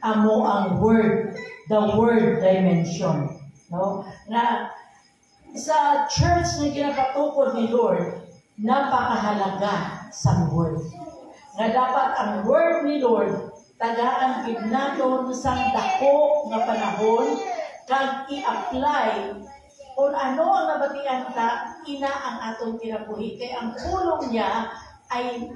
amo ang word, the word dimension. No? Na sa church na ginapatukod ni Lord, napakahalaga sa word. Nga dapat ang word ni Lord tagaan gid naton sa dako nga panahon kag i-apply kung ano ang nabatian ka, ina ang atong kinabuhi. Kaya ang pulong niya ay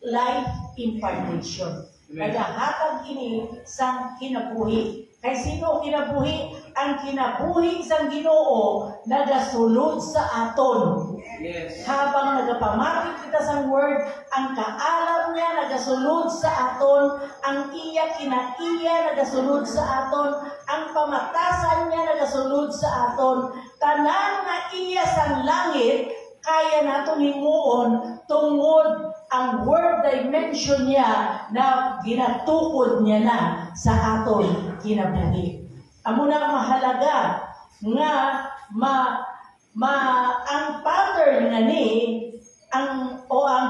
life impartation. Nagahatag ini sang kinabuhi. Kay sino kinabuhi? Ang kinabuhi sang Ginoo nagasulod sa aton. Yes. Habang nagapamati kita sa word, ang kaalam niya nagasulod sa aton, ang iya kinaiya nagasulod sa aton, ang pamatasan niya nagasulod sa aton, tanan na iya sang langit, kaya nato himuon tungod ang word dimension niya na ginatukod niya na sa aton kinabuhi. Amo na mahalaga nga ang pattern nga ni, ang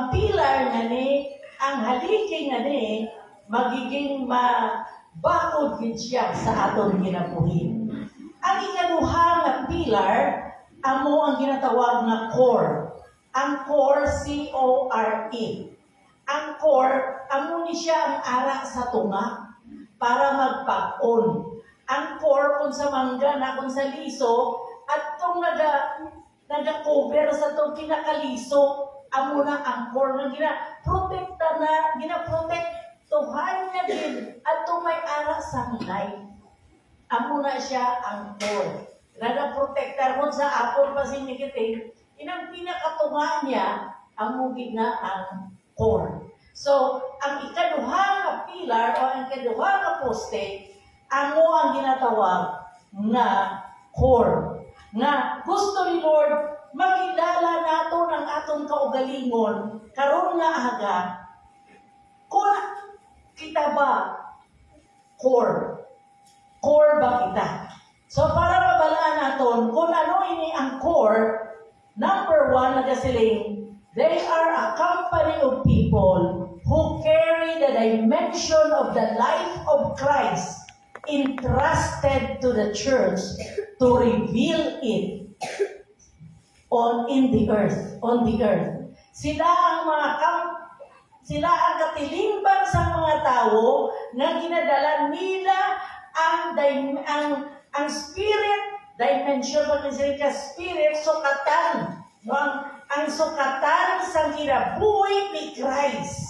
pilar nga ni, ang haligi nga ni, magiging mabakod gid siya sa aton kinabuhi. Ang ikaduha nga pilar, amo ang ginatawag na core. Ang core, C-O-R-E. Ang core, amo ni siya ang ara sa tunga para magpag-on. Ang core, kung sa mangga na, kung sa liso, at kung naga-cover sa itong kinakaliso, amo na ang core na ginaprotektuhan niya din at itong may ara sa life. Amo na siya ang core. Nagaprotektar mo sa apple pa sinikite, inang pinakatunga niya, amo gid na ang core. So, ang ikaduha nga pilar o ang ikaduha nga poste, amo ang ginatawag na core. Nga gusto ni Lord makilala nato ng atong kaugalingon karon nga aga kung kita ba core ba kita. So para mabalaan naton kung ano ini ang core, number 1 nagasiling, they are a company of people who carry the dimension of the life of Christ entrusted to the church to reveal it on the earth. Sila ang katilimbang sa mga tao na ginadala nila ang spirit dimension, pag-isip ka spirit, sukatan. Ang sukatan sa kinabuhi ni Christ.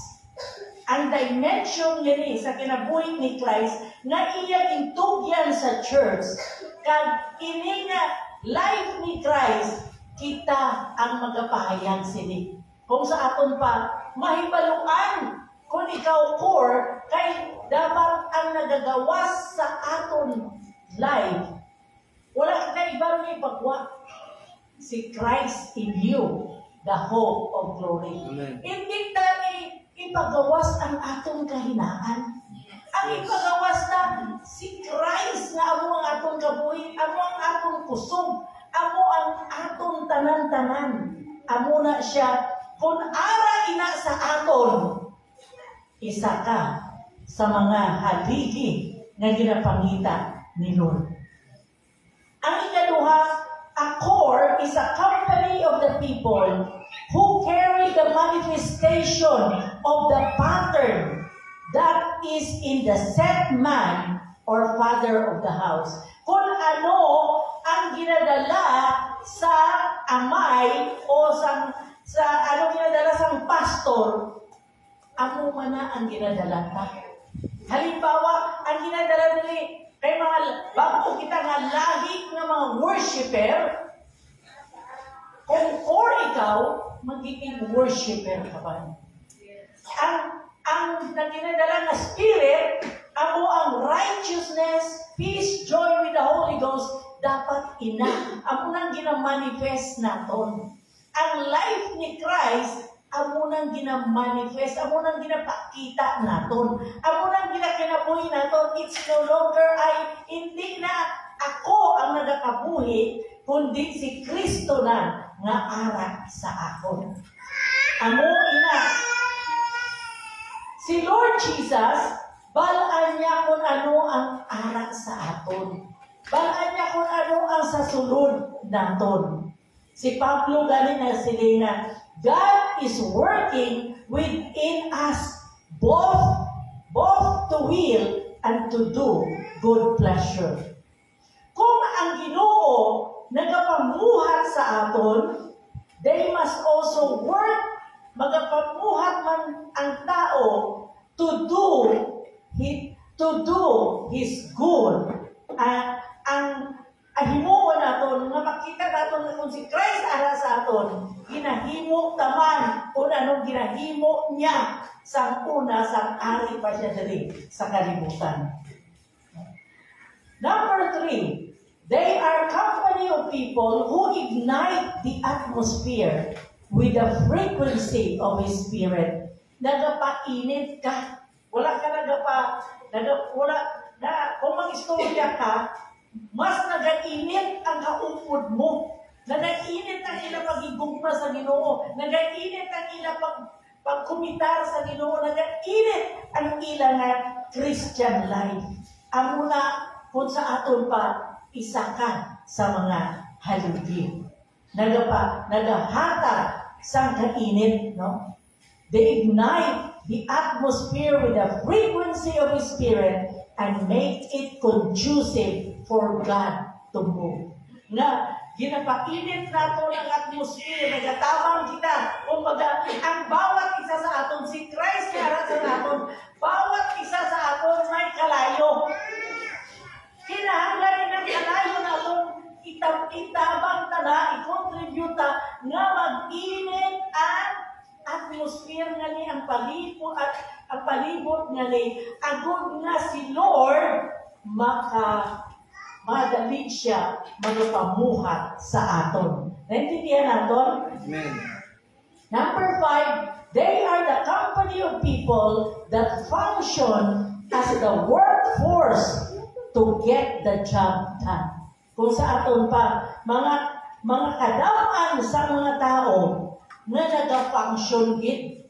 Ang dimension niya sa kinabuhi ni Christ na iya intugyan sa church. Kag ini nga life ni Christ, kita ang magapahayag sini. Kung sa aton pa, mahibaluan kung ikaw core, kay dapat ang nagagawas sa aton life. Wala na ibang ipagwa. Si Christ in you, the hope of glory. Amen. Hindi tayo ipagawas ang atong kahinaan. Ang ipagawas na si Christ na amo ang atong kabuhi, amo ang atong kusog, amo ang atong tanan-tanan. Amo na siya, kung ara ina sa aton, isa ka sa mga haligi na ginapangita ni Lord. Ang ikaduha, a core is a company of the people who carry the manifestation of the pattern that is in the set man or father of the house. Kung ano ang ginadala sa amay o sa ginadala sa pastor, amo man na ang ginadala ta. Halimbawa, ang ginadala nila kay mga bago kita nga lahi ng mga worshiper, kung core ikaw, magiging worshiper ka ba? Ang ginadala na spirit, amo ang righteousness, peace, joy with the Holy Ghost, dapat ina. Amo nang ginamanifest naton. Ang life ni Christ, amo nang ginamanifest, amo nang ginapakita naton. Amo nang ginakinabuhi naton. It's no longer hindi na ako ang nagakabuhi, kundi si Kristo na nga ara sa akon. Amo ina. Si Lord Jesus, balaan niya kung ano sulod naton. Si Pablo galing na sila nga, God is working within us both to will and to do good pleasure. Kung ang Ginoo nagapamuhat sa aton, they must also work, magapamuhat man ang tao to do His good. Ang himuon naton, nga makita naton na kung si Christ ara sa aton, ginahimo taman kung anong ginahimo niya sa una, sa ari pa siya dali sa kalibutan. Number 3, they are company of people who ignite the atmosphere with the frequency of His Spirit. Nagapainit ka. Wala ka kung mag-istorya ka, mas nagainit ang kaupod mo. Nagainit ang ila pagigugma sa Ginoo. Nagainit ang ila pagkumitar sa Ginoo. Nagainit ang ila nga Christian life. Ang muna, kung sa aton pa, isa ka sa mga haligi. Nagahata sa kainit, no? They ignite the atmosphere with the frequency of His Spirit and make it conducive for God to move. Na, ginapainit nato ng atmosphere, nagatamang kita. Kumbaga, ang bawat isa sa aton, si Christ na sa aton, bawat isa sa aton may kalayo. Kinahanglan ng kalayo naton, itabang tala, i-contribute nga mag-init ang atmosphere nga ni ang palibot at ang palibot nga ni agud nga si Lord madali siya magapamuhat sa aton. Naintindihan naton? Amen. Number 5, they are the company of people that function as the workforce to get the job done. Kung sa aton pa, mga kadamaan sa mga tao na nag-function gid.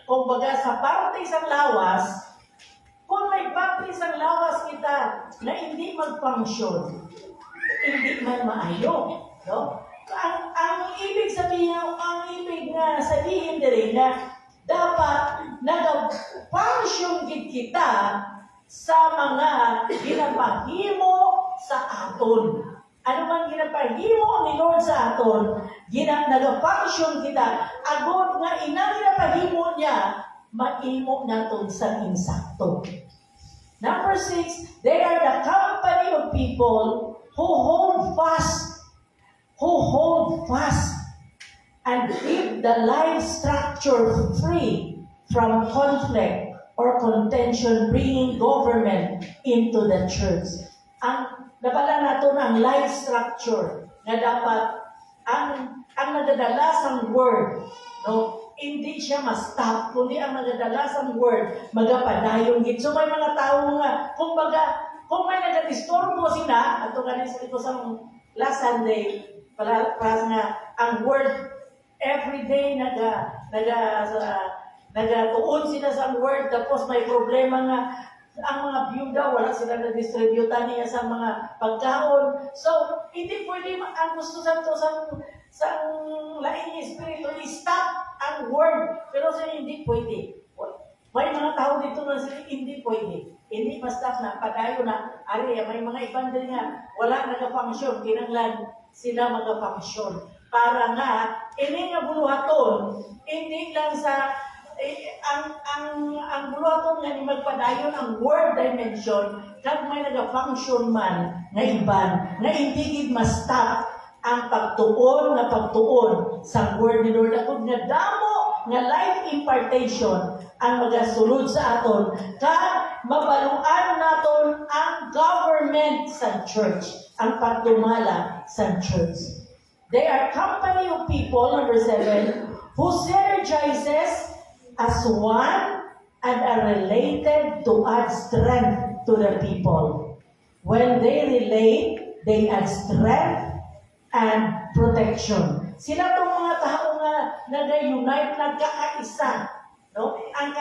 Kung baga sa parte sa lawas, kung may parte sa lawas kita na hindi mag-function, hindi man maayo. No? Ang ibig sabihin din na dapat nag-function gid kita sa mga ginapahimo sa aton. Ano man ginapahimo ni Lord sa aton, nag-function kita, agod nga ginapahimo niya, maimo naton sa insakto. Number 6, they are the company of people who hold fast and keep the life structure free from conflict or contention, bringing government into the church. Nabala nato ang life structure na dapat ang nagadalasang word, no, hindi siya ma-stop, kundi ang nagadalasang word magapadayon gid. So may mga tao nga, kung may nagadisturbo sila, ato ganin sa ito sa last Sunday, para nga ang word every day nagatuon sila sa word, tapos may problema nga ang mga byuda, wala sila na-distributan niya sa mga pagkaon. So, hindi pwede ang gusto sa laing espiritu, i-stop ang word. Pero sa hindi pwede. May mga tao dito na hindi pwede. Hindi ma-stop na, padayo na, may mga ibang din nga, wala nag-function, kinanglan sila mag-function. Para nga, ini nga buluhaton, hindi lang sa ang buluhaton nga ni magpadayon ang word dimension kag may naga-function man nga iban nga hindi gid ma-stop ang pagtuon sa word ni Lord. Akong nga damo nga life impartation ang magasulod sa aton kag mabaluan naton ang government sa church, ang pagtumala sa church. They are company of people, number 7, who synergizes as one and are related to add strength to the people. When they relate, they add strength and protection. Sila itong mga tao nga nag-unite, nagkakaisa. No? Ang